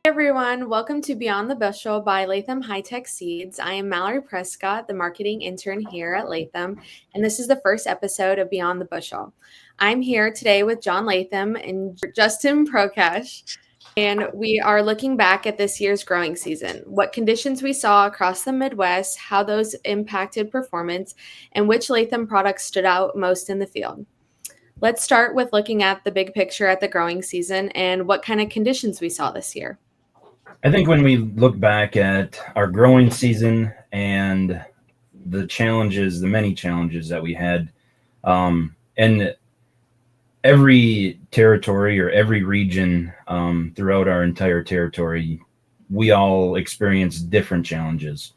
Everyone, welcome to Beyond the Bushel by Latham High Tech Seeds. I am Mallory Prescott, the marketing intern here at Latham, and this is the first episode of Beyond the Bushel. I'm here today with John Latham and Justin Prokash, and we are looking back at this year's growing season, what conditions we saw across the Midwest, how those impacted performance, and which Latham products stood out most in the field. Let's start with looking at the big picture at the growing season and what kind of conditions we saw this year. I think when we look back at our growing season and the challenges, the many challenges that we had, and every territory or every region throughout our entire territory, we all experienced different challenges.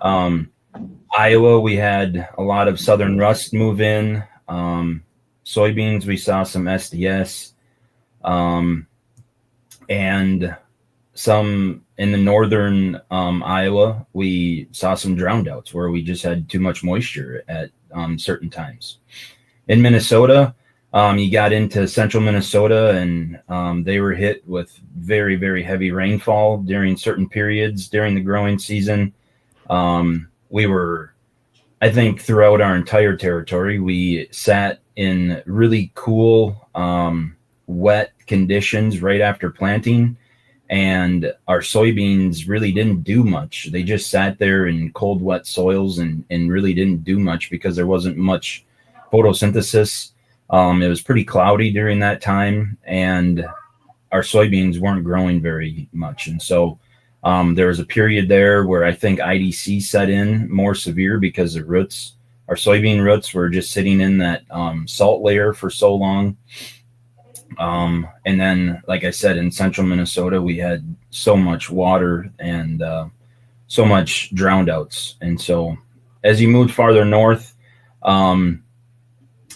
Iowa, we had a lot of southern rust move in. Soybeans, we saw some SDS, and some in the northern Iowa, we saw some drowned outs where we just had too much moisture at certain times. In Minnesota, you got into central Minnesota and they were hit with very, very heavy rainfall during certain periods during the growing season. We were, I think, throughout our entire territory, we sat in really cool, wet conditions right after planting. And our soybeans really didn't do much. They just sat there in cold, wet soils and really didn't do much because there wasn't much photosynthesis. It was pretty cloudy during that time, and our soybeans weren't growing very much. And so there was a period there where I think IDC set in more severe because the roots, our soybean roots were just sitting in that salt layer for so long. And then, like I said, in central Minnesota, we had so much water and so much drowned outs. And so as you moved farther north,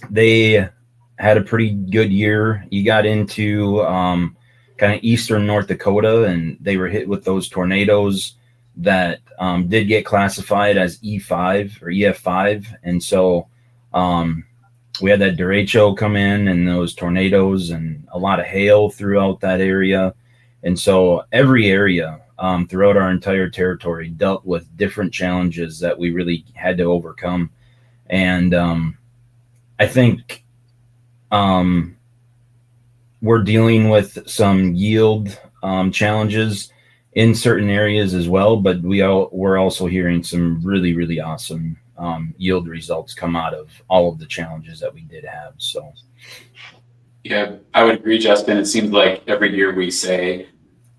they had a pretty good year. You got into kind of eastern North Dakota, and they were hit with those tornadoes that did get classified as E5 or EF5. And so we had that derecho come in and those tornadoes and a lot of hail throughout that area. And so every area throughout our entire territory dealt with different challenges that we really had to overcome. And I think we're dealing with some yield challenges in certain areas as well, but we're also hearing some really, really awesome yield results come out of all of the challenges that we did have. So, yeah, I would agree, Justin. It seems like every year we say,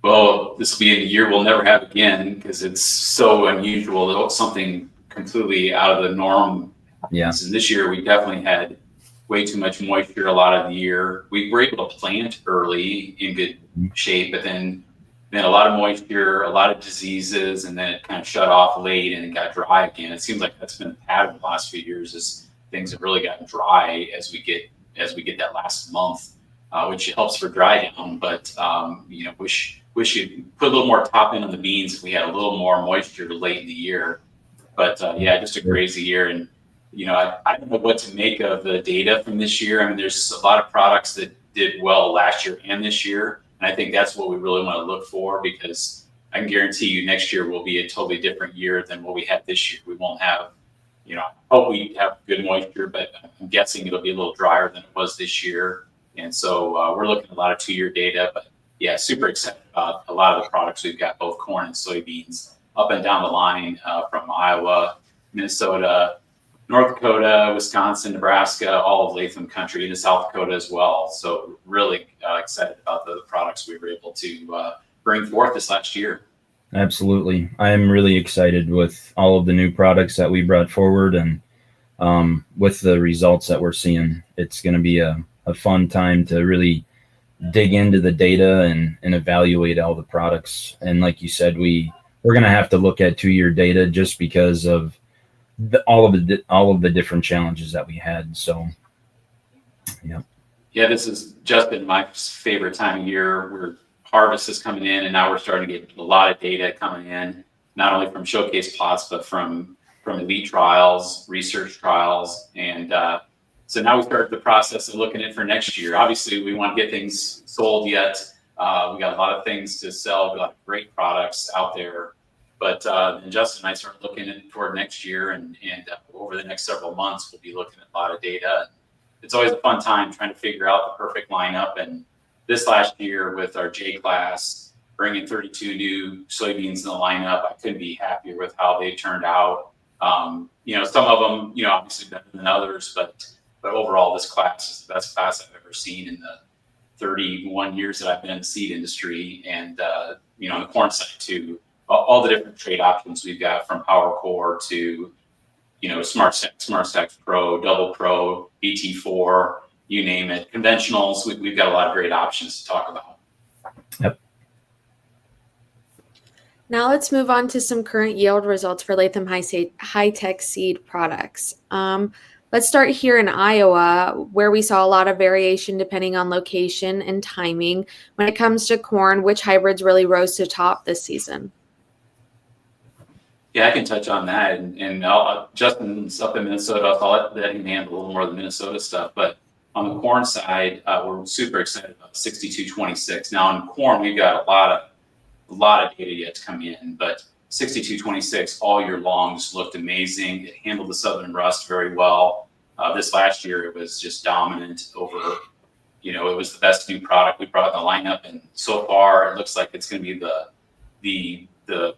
well, this will be a year we'll never have again because it's so unusual, something completely out of the norm. Yeah. So this year we definitely had way too much moisture a lot of the year. We were able to plant early in good shape, but then a lot of moisture, a lot of diseases, and then it kind of shut off late and it got dry again. It seems like that's been the pattern the last few years is things have really gotten dry as we get that last month, which helps for dry down. But wish you'd put a little more top end on the beans if we had a little more moisture late in the year. But just a crazy year. And I don't know what to make of the data from this year. I mean, there's a lot of products that did well last year and this year. And I think that's what we really want to look for, because I can guarantee you next year will be a totally different year than what we had this year. We won't have, I hope we have good moisture, but I'm guessing it'll be a little drier than it was this year. And so we're looking at a lot of 2-year data, but yeah, super excited about a lot of the products we've got, both corn and soybeans up and down the line from Iowa, Minnesota, North Dakota, Wisconsin, Nebraska, all of Latham country, into South Dakota as well. So really excited about the products we were able to bring forth this last year. Absolutely. I am really excited with all of the new products that we brought forward and with the results that we're seeing. It's going to be a fun time to really dig into the data and evaluate all the products. And like you said, we're going to have to look at 2-year data just because of all of the different challenges that we had. So, yeah, this has just been my favorite time of year. Where harvest is coming in, and now we're starting to get a lot of data coming in, not only from showcase plots, but from elite trials, research trials, and so now we start the process of looking at for next year. Obviously, we want to get things sold yet We got a lot of things to sell, a lot of great products out there. But and Justin and I started looking toward next year, and over the next several months, we'll be looking at a lot of data. It's always a fun time trying to figure out the perfect lineup. And this last year with our J class, bringing 32 new soybeans in the lineup, I couldn't be happier with how they turned out. Some of them, obviously better than others, but overall, this class is the best class I've ever seen in the 31 years that I've been in the seed industry. And, on the corn side too, all the different trade options we've got, from Power Core to, Smart Stacks Pro, Double Pro, BT4, you name it. Conventionals, we've got a lot of great options to talk about. Yep. Now let's move on to some current yield results for Latham high-tech seed products. Let's start here in Iowa, where we saw a lot of variation depending on location and timing. When it comes to corn, which hybrids really rose to top this season? Yeah, I can touch on that. And Justin's up in Minnesota, so I'll let him handle a little more of the Minnesota stuff. But on the corn side, we're super excited about 6226. Now in corn, we've got a lot of data yet to come in, but 6226 all year long just looked amazing. It handled the southern rust very well. This last year, it was just dominant over, it was the best new product we brought in the lineup. And so far, it looks like it's going to be the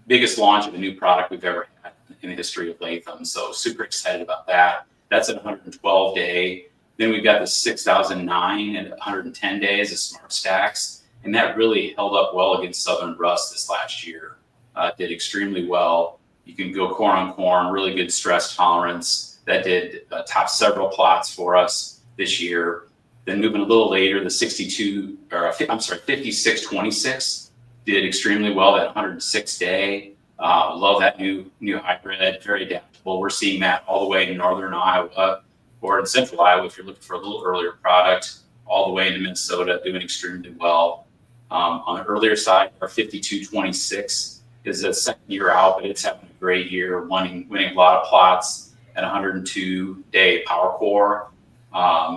biggest launch of a new product we've ever had in the history of Latham. So super excited about that. That's at 112 day. Then we've got the 6009 at 110 days of Smart Stacks. And that really held up well against southern rust this last year. Did extremely well. You can go corn on corn, really good stress tolerance. That did top several plots for us this year. Then moving a little later, the 5626 did extremely well at 106 day. Love that new hybrid, very adaptable. We're seeing that all the way in northern Iowa or in central Iowa if you're looking for a little earlier product, all the way into Minnesota, doing extremely well. On the earlier side, our 5226 is a second year out, but it's having a great year, winning a lot of plots at 102 day Power Core.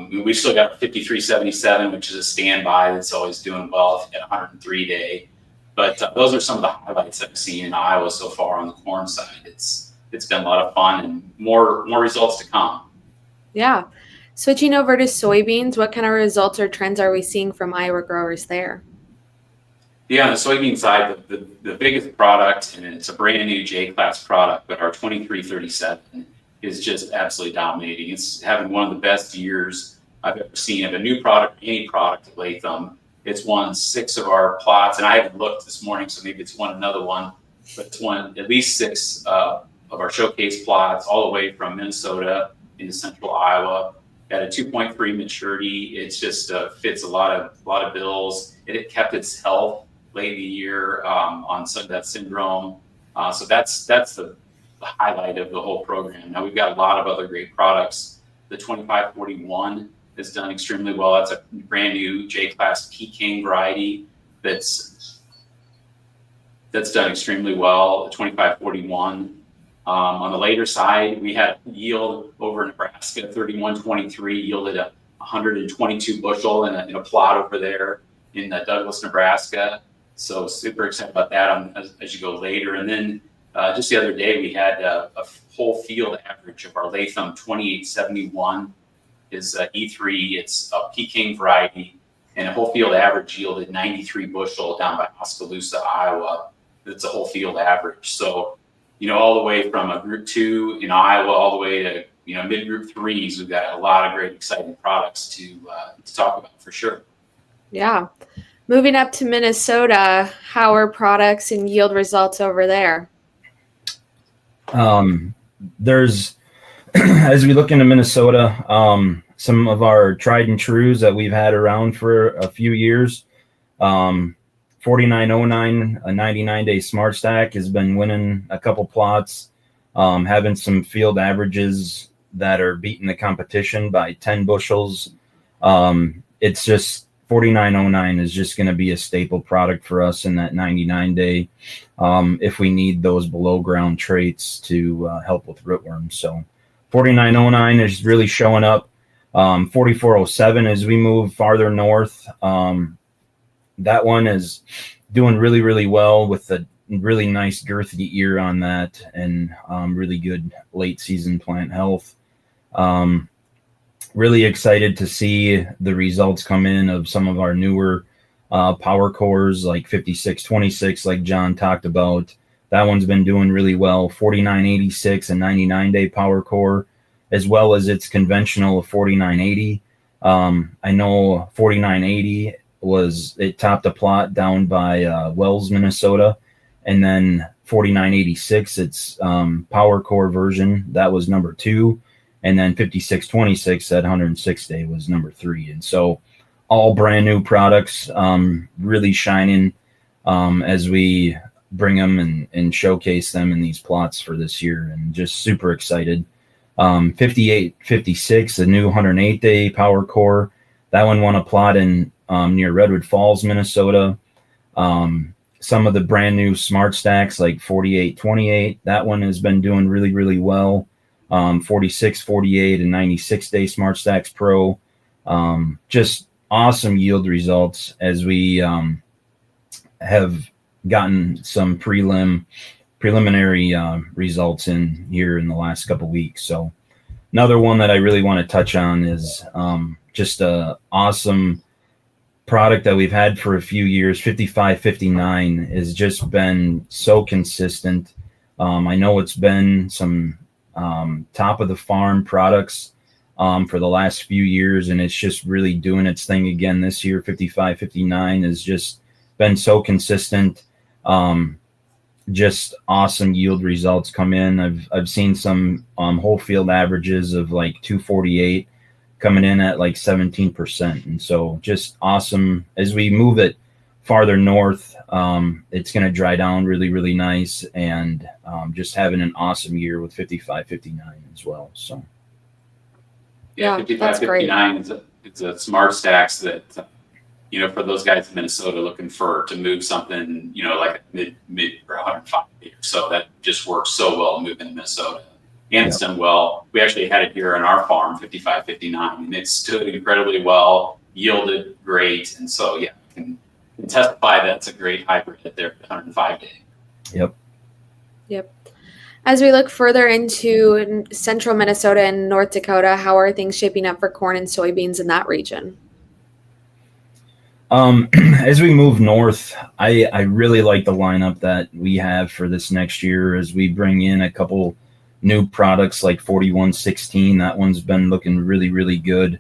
We've still got our 5377, which is a standby that's always doing well at 103 day. But those are some of the highlights I've seen in Iowa so far on the corn side. It's been a lot of fun and more results to come. Yeah. Switching over to soybeans, what kind of results or trends are we seeing from Iowa growers there? Yeah, on the soybean side, the biggest product, and it's a brand new J-class product, but our 2337 is just absolutely dominating. It's having one of the best years I've ever seen of a new product, any product at Latham. It's won 6 of our plots, and I haven't looked this morning, so maybe it's won another one, but it's won at least 6 of our showcase plots, all the way from Minnesota into central Iowa. Got a 2.3 maturity. It's just fits a lot of bills. It kept its health late in the year on some of that syndrome. So that's the highlight of the whole program. Now we've got a lot of other great products. The 2541 has done extremely well. That's a brand new J-class Peking variety that's done extremely well. The 2541. On the later side, we had yield over Nebraska. 3123 yielded 122 bushel in a plot over there in Douglas, Nebraska. So super excited about that as you go later. And then just the other day, we had a whole field average of our Latham 2871 is E3. It's a Peking variety, and a whole field average yielded 93 bushel down by Oskaloosa, Iowa. That's a whole field average. So, all the way from a group 2 in Iowa, all the way to, mid group 3s, we've got a lot of great, exciting products to talk about for sure. Yeah. Moving up to Minnesota, how are products and yield results over there? There's, as we look into Minnesota, some of our tried and trues that we've had around for a few years. 4909, a 99-day Smart Stack, has been winning a couple plots, having some field averages that are beating the competition by 10 bushels. It's just 4909 is just going to be a staple product for us in that 99-day if we need those below ground traits to help with rootworms. So 4909 is really showing up. 4407 as we move farther north. that one is doing really, really well with a really nice girthy ear on that, and really good late season plant health. Really excited to see the results come in of some of our newer power cores like 5626, like John talked about. That one's been doing really well. 4986, a 99-day power core, as well as its conventional 4980. I know 4980 it topped a plot down by Wells, Minnesota, and then 4986, its power core version, that was number 2, and then 5626 at 106 day was number 3. And so all brand new products, really shining as we bring them and showcase them in these plots for this year, and just super excited. 5856, the new 108 day power core, that one won a plot in near Redwood Falls, Minnesota. Some of the brand new smart stacks like 4828, that one has been doing really, really well. 4648 and 96 day smart stacks pro, just awesome yield results as we have gotten some preliminary results in here in the last couple of weeks. So another one that I really want to touch on is just a awesome product that we've had for a few years. 5559 has just been so consistent. I know it's been some top of the farm products for the last few years, and it's just really doing its thing again this year. 5559 has just been so consistent. Just awesome yield results come in. I've seen some whole field averages of like 248 coming in at like 17%. And so just awesome. As we move it farther north, it's going to dry down really, really nice, and just having an awesome year with 5559 as well. So yeah, 5559 it's a smart stacks that for those guys in Minnesota looking to move something, like mid or 105 or so, that just works so well moving to Minnesota. And it's done well. We actually had it here on our farm, 5559, and it stood incredibly well, yielded great. And so, yeah, I can testify that's a great hybrid at their 105 day. Yep. As we look further into central Minnesota and North Dakota, how are things shaping up for corn and soybeans in that region? As we move north, I really like the lineup that we have for this next year as we bring in a couple new products like 4116. That one's been looking really, really good.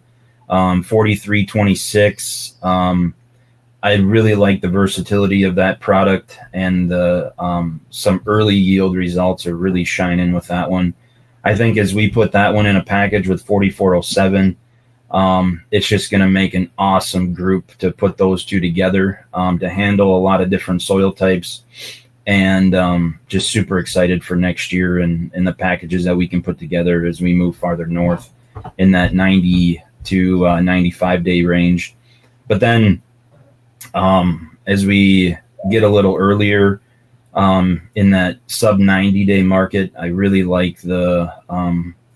4326. I really like the versatility of that product, and the some early yield results are really shining with that one. I think as we put that one in a package with 4407, it's just going to make an awesome group to put those two together to handle a lot of different soil types, and just super excited for next year and the packages that we can put together as we move farther north in that 90 to 95 day range. But then as we get a little earlier in that sub 90 day market, I really like the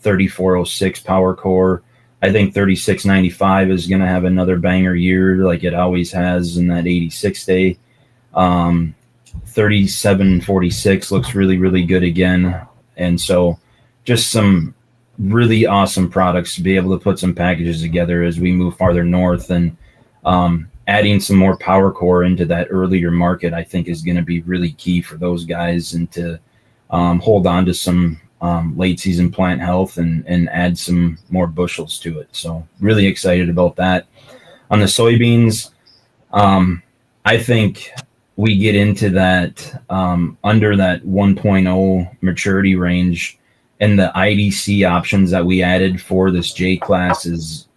3406 power core. I think 3695 is going to have another banger year like it always has in that 86 day. 3746 looks really, really good again. And so just some really awesome products to be able to put some packages together as we move farther north, and adding some more power core into that earlier market, I think is going to be really key for those guys, and to hold on to some late season plant health and add some more bushels to it. So really excited about that. On the soybeans, I think we get into that under that 1.0 maturity range, and the IDC options that we added for this J class is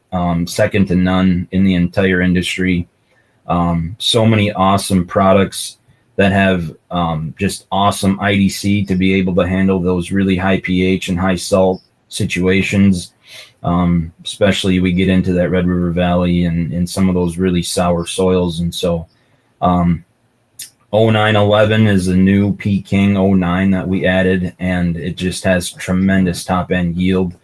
second to none in the entire industry. So many awesome products that have just awesome IDC to be able to handle those really high pH and high salt situations. Especially we get into that Red River Valley and some of those really sour soils. And so 0911 is a new Peking 09 that we added, and it just has tremendous top end yield.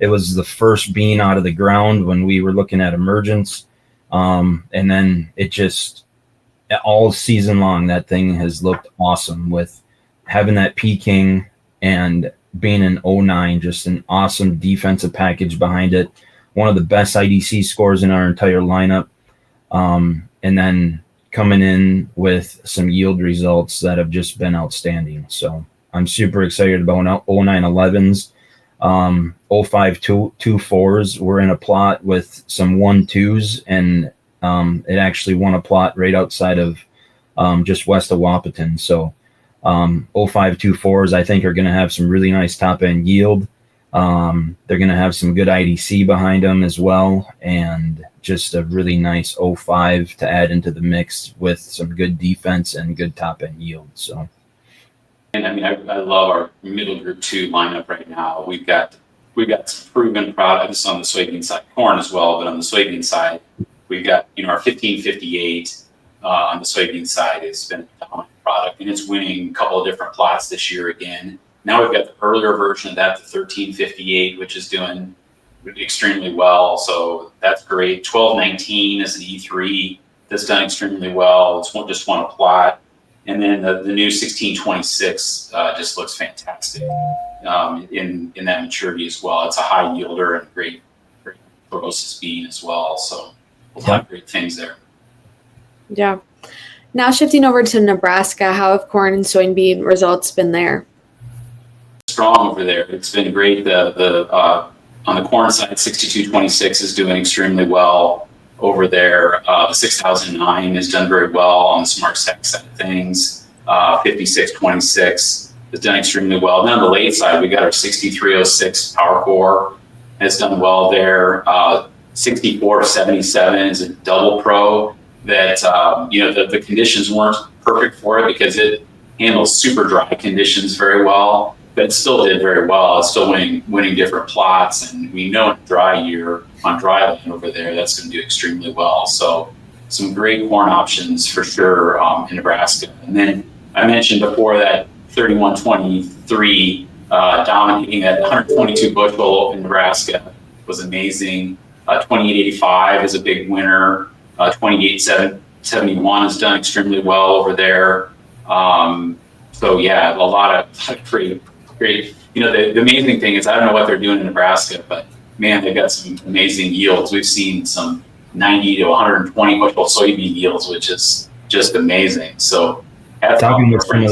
It was the first bean out of the ground when we were looking at emergence. And then it just all season long, that thing has looked awesome with having that Peking and being an 09, just an awesome defensive package behind it. One of the best IDC scores in our entire lineup. And then coming in with some yield results that have just been outstanding. So I'm super excited about 0911s. 0524s. We're in a plot with some 1-2s, and it actually won a plot right outside of just west of Wapaton. So 0524s, I think, are going to have some really nice top end yield. They're going to have some good IDC behind them as well, and just a really nice 05 to add into the mix with some good defense and good top end yield. So. And I mean, I love our middle group 2 lineup right now. We've got some proven products on the soybean side, corn as well, but on the soybean side, we've got, our 1558 on the soybean side has been a dominant product, and it's winning a couple of different plots this year again. Now we've got the earlier version of that, the 1358, which is doing extremely well. So that's great. 1219 is an E3 that's done extremely well. It's just won a plot. And then the new 1626 just looks fantastic in that maturity as well. It's a high yielder and great fluorosis bean as well. So a lot of great things there. Yeah. Now shifting over to Nebraska, how have corn and soybean results been there? Strong over there. It's been great. The on the corn side, 6226 is doing extremely well over there. The 6009 has done very well on the smart stack side of things. 5626 has done extremely well. Then on the late side, we got our 6306 Power Core has done well there. 6477 is a double pro that the conditions weren't perfect for it because it handles super dry conditions very well, but it still did very well. It's still winning different plots, and we know in a dry year on dry land over there, that's going to do extremely well. So some great corn options for sure in Nebraska. And then I mentioned before that 3123 dominating at 122 bushel in Nebraska was amazing. 2885 is a big winner. 2871 has done extremely well over there. So yeah, a lot of great. The amazing thing is, I don't know what they're doing in Nebraska, but man, they've got some amazing yields. We've seen some 90 to 120 bushel soybean yields, which is just amazing. So talking with some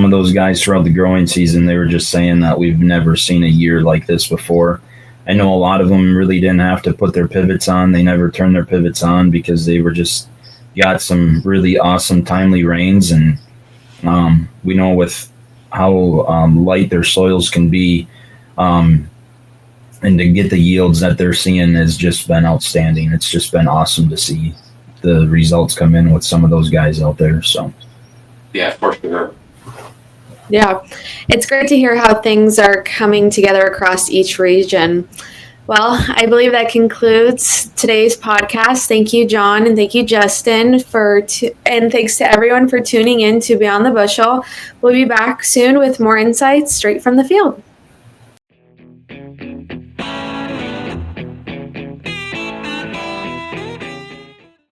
of those guys throughout the growing season, they were just saying that we've never seen a year like this before. I know a lot of them really didn't have to put their pivots on. They never turned their pivots on because they were just got some really awesome timely rains. And we know with how light their soils can be, and to get the yields that they're seeing has just been outstanding. It's just been awesome to see the results come in with some of those guys out there. So, yeah, for sure. Yeah, it's great to hear how things are coming together across each region. Well, I believe that concludes today's podcast. Thank you, John, and thank you, Justin, and thanks to everyone for tuning in to Beyond the Bushel. We'll be back soon with more insights straight from the field.